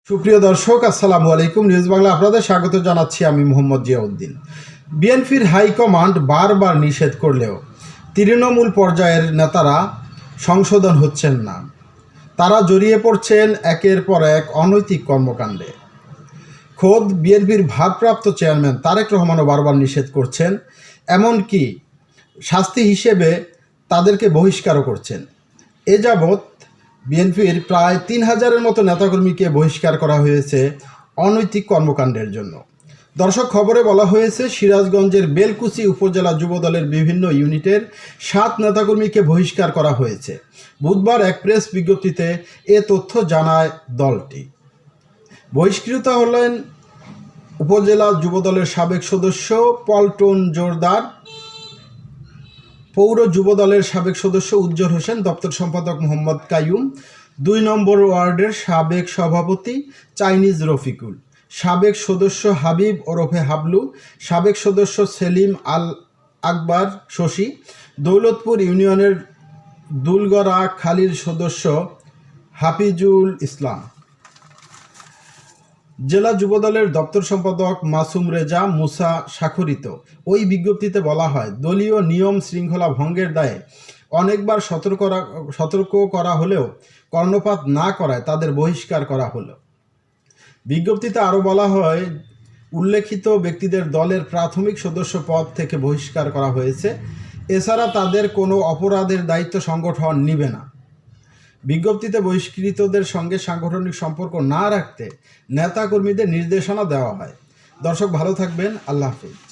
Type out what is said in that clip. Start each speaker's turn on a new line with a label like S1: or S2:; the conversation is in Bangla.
S1: সুপ্রিয় দর্শক, আসসালামু আলাইকুম। নিউজ বাংলা আপনাদের স্বাগত জানাচ্ছি। আমি মোহাম্মদ জিয়াউদ্দিন। বিএনপির হাইকমান্ড বারবার নিষেধ করলেও তৃণমূল পর্যায়ের নেতারা সংশোধন হচ্ছেন না। তারা জড়িয়ে পড়ছেন একের পর এক অনৈতিক কর্মকাণ্ডে। খোদ বিএনপির ভারপ্রাপ্ত চেয়ারম্যান তারেক রহমানও বারবার নিষেধ করছেন, এমনকি শাস্তি হিসেবে তাদেরকে বহিষ্কারও করছেন। এ যাবৎ বিএনপির প্রায় ৩,০০০-এর মতো নেতাকর্মীকে বহিষ্কার করা হয়েছে অনৈতিক কর্মকাণ্ডের জন্য। দর্শক, খবরে বলা হয়েছে সিরাজগঞ্জের বেলকুচি উপজেলা যুবদলের বিভিন্ন ইউনিটের ৭ নেতাকর্মীকে বহিষ্কার করা হয়েছে। বুধবার এক প্রেস বিজ্ঞপ্তিতে এ তথ্য জানায় দলটি। বহিষ্কৃত হলেন উপজেলা যুবদলের সাবেক সদস্য পল্টন জোরদার, পৌর যুবদলের সাবেক সদস্য উজ্জ্বল হোসেন, দপ্তর সম্পাদক মোহাম্মদ কাইয়ুম, ২ নম্বর ওয়ার্ডের সাবেক সভাপতি চাইনিজ রফিকুল, সাবেক সদস্য হাবিব ওরফে হাবলু, সাবেক সদস্য সেলিম আল আকবর শশী, দৌলতপুর ইউনিয়নের দুলগড়া খালির সদস্য হাফিজুল ইসলাম, জেলা যুবদলের দপ্তর সম্পাদক মাসুম রেজা মুসা স্বাক্ষরিত। ওই বিজ্ঞপ্তিতে বলা হয়, দলীয় নিয়ম শৃঙ্খলা ভঙ্গের দায়ে অনেকবার সতর্ক করা হলেও কর্ণপাত না করায় তাদের বহিষ্কার করা হলো। বিজ্ঞপ্তিতে আরও বলা হয়, উল্লেখিত ব্যক্তিদের দলের প্রাথমিক সদস্য পদ থেকে বহিষ্কার করা হয়েছে। এছাড়া তাদের কোনো অপরাধের দায়িত্ব সংগঠন নিবে না। বিজ্ঞপ্তিতে বহিষ্কৃতদের সঙ্গে সাংগঠনিক সম্পর্ক না রাখতে নেতাকর্মীদের নির্দেশনা দেওয়া হয়। দর্শক, ভালো থাকবেন। আল্লাহ হাফেজ।